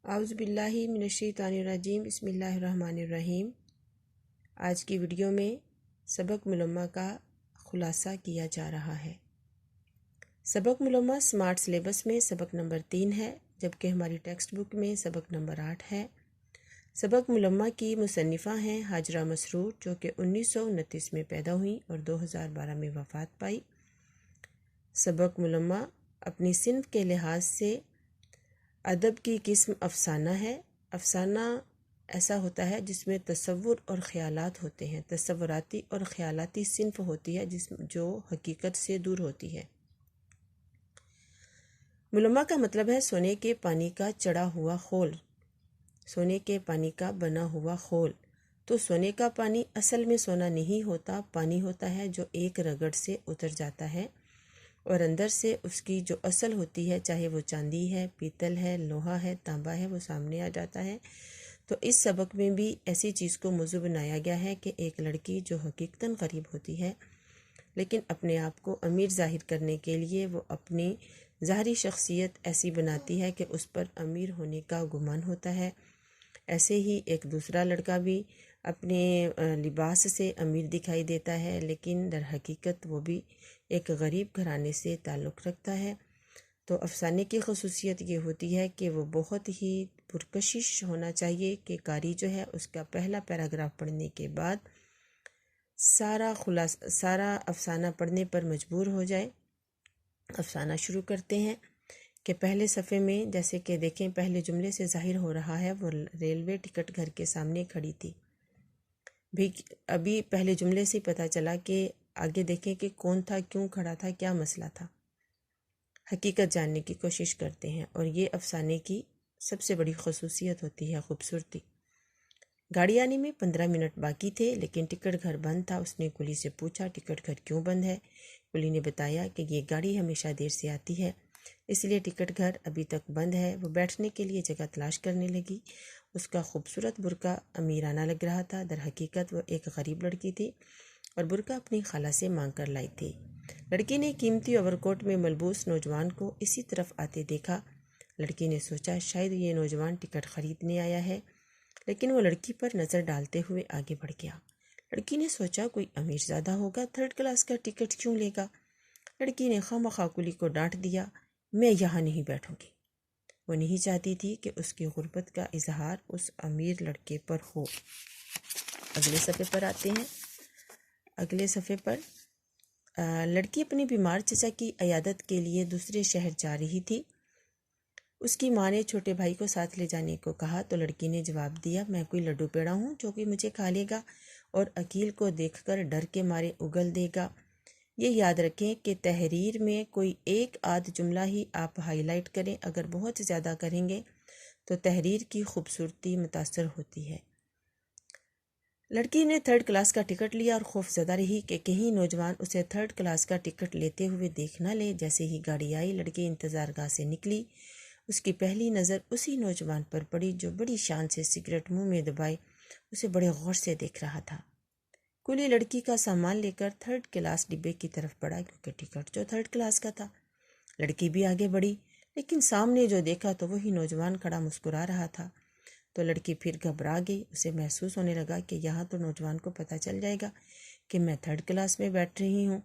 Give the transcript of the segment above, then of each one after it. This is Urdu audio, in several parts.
اعوذ باللہ من الشیطان الرجیم بسم اللہ الرحمن الرحیم۔ آج کی ویڈیو میں سبق ملمہ کا خلاصہ کیا جا رہا ہے۔ سبق ملمہ سمارٹ سلیبس میں سبق نمبر 3 ہے، جبکہ ہماری ٹیکسٹ بک میں سبق نمبر 8 ہے۔ سبق ملمہ کی مصنفہ ہیں ہاجرہ مسرور، جو کہ 1929 میں پیدا ہوئیں اور 2012 میں وفات پائی۔ سبق ملمہ اپنی صنف کے لحاظ سے ادب کی قسم افسانہ ہے۔ افسانہ ایسا ہوتا ہے جس میں تصور اور خیالات ہوتے ہیں، تصوراتی اور خیالاتی صنف ہوتی ہے جو حقیقت سے دور ہوتی ہے۔ ملمہ کا مطلب ہے سونے کے پانی کا چڑھا ہوا خول، سونے کے پانی کا بنا ہوا خول۔ تو سونے کا پانی اصل میں سونا نہیں ہوتا، پانی ہوتا ہے جو ایک رگڑ سے اتر جاتا ہے اور اندر سے اس کی جو اصل ہوتی ہے، چاہے وہ چاندی ہے، پیتل ہے، لوہا ہے، تانبا ہے، وہ سامنے آ جاتا ہے۔ تو اس سبق میں بھی ایسی چیز کو موضوع بنایا گیا ہے کہ ایک لڑکی جو حقیقتاً غریب ہوتی ہے لیکن اپنے آپ کو امیر ظاہر کرنے کے لیے وہ اپنی ظاہری شخصیت ایسی بناتی ہے کہ اس پر امیر ہونے کا گمان ہوتا ہے۔ ایسے ہی ایک دوسرا لڑکا بھی اپنے لباس سے امیر دکھائی دیتا ہے، لیکن در حقیقت وہ بھی ایک غریب گھرانے سے تعلق رکھتا ہے۔ تو افسانے کی خصوصیت یہ ہوتی ہے کہ وہ بہت ہی پرکشش ہونا چاہیے کہ قاری جو ہے اس کا پہلا پیراگراف پڑھنے کے بعد سارا افسانہ پڑھنے پر مجبور ہو جائے۔ افسانہ شروع کرتے ہیں کہ پہلے صفحے میں جیسے کہ دیکھیں، پہلے جملے سے ظاہر ہو رہا ہے وہ ریلوے ٹکٹ گھر کے سامنے کھڑی تھی۔ ابھی پہلے جملے سے پتہ چلا کہ آگے دیکھیں کہ کون تھا، کیوں کھڑا تھا، کیا مسئلہ تھا۔ حقیقت جاننے کی کوشش کرتے ہیں، اور یہ افسانے کی سب سے بڑی خصوصیت ہوتی ہے خوبصورتی۔ گاڑی آنے میں 15 منٹ باقی تھے لیکن ٹکٹ گھر بند تھا۔ اس نے کلی سے پوچھا ٹکٹ گھر کیوں بند ہے؟ کلی نے بتایا کہ یہ گاڑی ہمیشہ دیر سے آتی ہے، اس لیے ٹکٹ گھر ابھی تک بند ہے۔ وہ بیٹھنے کے لیے جگہ تلاش کرنے لگی۔ اس کا خوبصورت برقع امیرانہ لگ رہا تھا، در حقیقت وہ ایک غریب لڑکی تھی اور برقع اپنی خالہ سے مانگ کر لائی تھی۔ لڑکی نے قیمتی اوور کوٹ میں ملبوس نوجوان کو اسی طرف آتے دیکھا۔ لڑکی نے سوچا شاید یہ نوجوان ٹکٹ خریدنے آیا ہے، لیکن وہ لڑکی پر نظر ڈالتے ہوئے آگے بڑھ گیا۔ لڑکی نے سوچا کوئی امیر زادہ ہوگا، 3rd کلاس کا ٹکٹ کیوں لے گا؟ لڑکی نے خواہ کلی کو ڈانٹ دیا، میں یہاں نہیں بیٹھوں گی۔ وہ نہیں چاہتی تھی کہ اس کی غربت کا اظہار اس امیر لڑکے پر ہو۔ اگلے صفحے پر آتے ہیں۔ اگلے صفحے پر لڑکی اپنی بیمار چچا کی عیادت کے لیے دوسرے شہر جا رہی تھی۔ اس کی ماں نے چھوٹے بھائی کو ساتھ لے جانے کو کہا تو لڑکی نے جواب دیا، میں کوئی لڈو پیڑا ہوں جو کہ مجھے کھا لے گا اور عقیل کو دیکھ کر ڈر کے مارے اگل دے گا۔ یہ یاد رکھیں کہ تحریر میں کوئی ایک آدھ جملہ ہی آپ ہائی لائٹ کریں، اگر بہت زیادہ کریں گے تو تحریر کی خوبصورتی متاثر ہوتی ہے۔ لڑکی نے 3rd کلاس کا ٹکٹ لیا اور خوف زدہ رہی کہ کہیں نوجوان اسے 3rd کلاس کا ٹکٹ لیتے ہوئے دیکھ نہ لے۔ جیسے ہی گاڑی آئی، لڑکی انتظار گاہ سے نکلی۔ اس کی پہلی نظر اسی نوجوان پر پڑی جو بڑی شان سے سگریٹ منہ میں دبائے اسے بڑے غور سے دیکھ رہا تھا۔ کلی لڑکی کا سامان لے کر 3rd کلاس ڈبے کی طرف بڑھا، کیونکہ ٹکٹ جو 3rd کلاس کا تھا۔ لڑکی بھی آگے بڑھی، لیکن سامنے جو دیکھا تو وہی نوجوان کھڑا مسکرا رہا تھا۔ تو لڑکی پھر گھبرا گئی۔ اسے محسوس ہونے لگا کہ یہاں تو نوجوان کو پتہ چل جائے گا کہ میں 3rd کلاس میں بیٹھ رہی ہوں،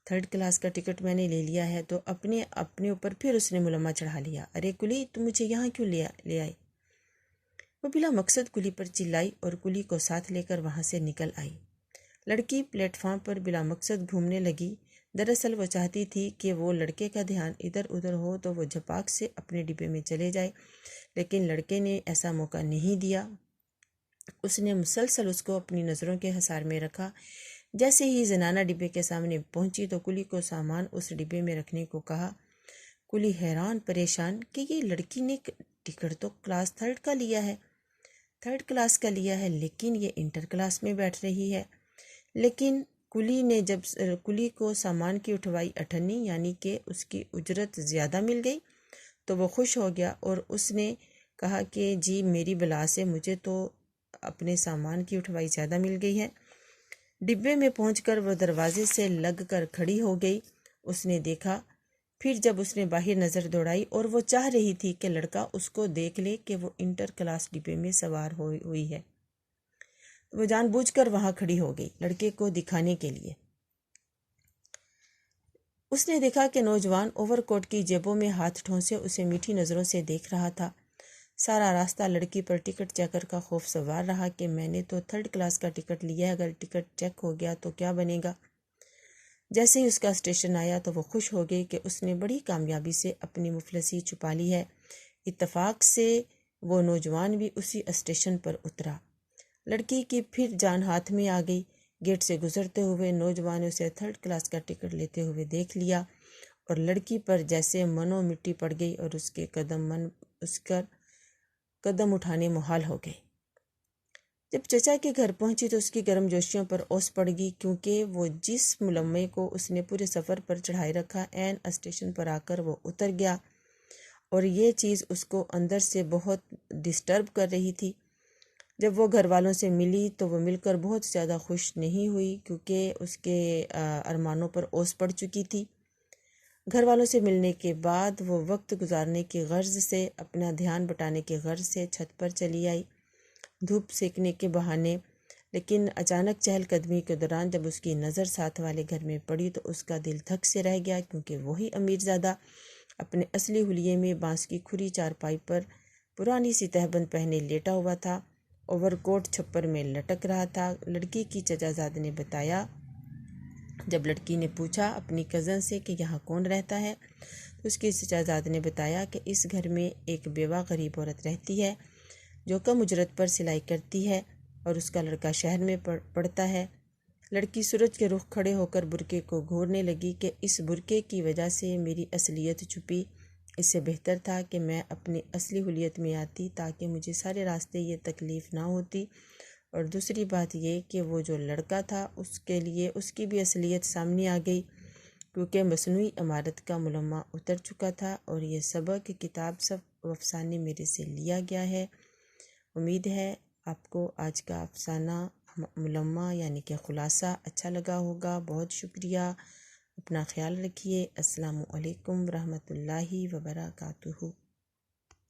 3rd کلاس کا ٹکٹ میں نے لے لیا ہے۔ تو اپنے اوپر پھر اس نے ملمہ چڑھا لیا، ارے کلی تم مجھے یہاں کیوں لے آئی؟ وہ بلا مقصد کلی پر چلائی اور کلی کو ساتھ لے کر وہاں سے نکل آئی۔ لڑکی پلیٹ فارم پر بلا مقصد گھومنے لگی۔ دراصل وہ چاہتی تھی کہ وہ لڑکے کا دھیان ادھر ادھر ہو تو وہ جھپاک سے اپنے ڈبے میں چلے جائے، لیکن لڑکے نے ایسا موقع نہیں دیا۔ اس نے مسلسل اس کو اپنی نظروں کے حصار میں رکھا۔ جیسے ہی زنانہ ڈبے کے سامنے پہنچی تو کلی کو سامان اس ڈبے میں رکھنے کو کہا۔ کلی حیران پریشان کہ یہ لڑکی نے ٹکٹ تو کلاس 3rd کا لیا ہے، 3rd کلاس کا لیا ہے، لیکن یہ انٹر کلاس میں بیٹھ رہی ہے۔ لیکن کلی نے جب کلی کو سامان کی اٹھوائی 58 یعنی کہ اس کی اجرت زیادہ مل گئی تو وہ خوش ہو گیا اور اس نے کہا کہ جی میری بلا سے مجھے تو اپنے سامان کی اٹھوائی زیادہ مل گئی ہے۔ ڈبے میں پہنچ کر وہ دروازے سے لگ کر کھڑی ہو گئی۔ اس نے دیکھا پھر جب اس نے باہر نظر دوڑائی اور وہ چاہ رہی تھی کہ لڑکا اس کو دیکھ لے کہ وہ انٹر کلاس ڈبے میں سوار ہوئی ہے، وہ جان بوجھ کر وہاں کھڑی ہو گئی لڑکے کو دکھانے کے لیے۔ اس نے دیکھا کہ نوجوان اوور کوٹ کی جیبوں میں ہاتھ ٹھونسے اسے میٹھی نظروں سے دیکھ رہا تھا۔ سارا راستہ لڑکی پر ٹکٹ چیکر کا خوف سوار رہا کہ میں نے تو 3rd کلاس کا ٹکٹ لیا ہے، اگر ٹکٹ چیک ہو گیا تو کیا بنے گا۔ جیسے ہی اس کا اسٹیشن آیا تو وہ خوش ہو گئی کہ اس نے بڑی کامیابی سے اپنی مفلسی چھپا لی ہے۔ اتفاق سے وہ نوجوان بھی اسی اسٹیشن پر اترا۔ لڑکی کی پھر جان ہاتھ میں آ گئی۔ گیٹ سے گزرتے ہوئے نوجوان نے اسے 3rd کلاس کا ٹکٹ لیتے ہوئے دیکھ لیا اور لڑکی پر جیسے منو مٹی پڑ گئی اور اس کے قدم اٹھانے محال ہو گئے۔ جب چچا کے گھر پہنچی تو اس کی گرم جوشیوں پر اوس پڑ گئی، کیونکہ وہ جس ملمے کو اس نے پورے سفر پر چڑھائے رکھا عین اسٹیشن پر آ کر وہ اتر گیا، اور یہ چیز اس کو اندر سے بہت ڈسٹرب کر رہی تھی۔ جب وہ گھر والوں سے ملی تو وہ مل کر بہت زیادہ خوش نہیں ہوئی، کیونکہ اس کے ارمانوں پر اوس پڑ چکی تھی۔ گھر والوں سے ملنے کے بعد وہ وقت گزارنے کی غرض سے، اپنا دھیان بٹانے کی غرض سے چھت پر چلی آئی دھوپ سیکنے کے بہانے، لیکن اچانک چہل قدمی کے دوران جب اس کی نظر ساتھ والے گھر میں پڑی تو اس کا دل دھک سے رہ گیا، کیونکہ وہی امیر زادہ اپنے اصلی حلیے میں بانس کی کھری چارپائی پر پرانی سی تہبند پہنے لیٹا ہوا تھا، اوور کوٹ چھپر میں لٹک رہا تھا۔ لڑکی کی چچا زاد نے بتایا، جب لڑکی نے پوچھا اپنی کزن سے کہ یہاں کون رہتا ہے تو اس کی چچا زاد نے بتایا کہ اس گھر میں ایک بیوہ غریب عورت رہتی ہے جو کم اجرت پر سلائی کرتی ہے، اور اس کا لڑکا شہر میں پڑھتا ہے۔ لڑکی سورج کے رخ کھڑے ہو کر برقعے کو گھورنے لگی کہ اس برقعے کی وجہ سے میری اصلیت چھپی، اس سے بہتر تھا کہ میں اپنی اصلی حلیت میں آتی تاکہ مجھے سارے راستے یہ تکلیف نہ ہوتی، اور دوسری بات یہ کہ وہ جو لڑکا تھا اس کے لیے اس کی بھی اصلیت سامنے آ گئی، کیونکہ مصنوعی عمارت کا ملمہ اتر چکا تھا، اور یہ سبق کتاب سب افسانے میرے سے لیا گیا ہے۔ امید ہے آپ کو آج کا افسانہ ملمہ یعنی کہ خلاصہ اچھا لگا ہوگا۔ بہت شکریہ، اپنا خیال رکھیے۔ السلام علیکم ورحمۃ اللہ وبرکاتہ۔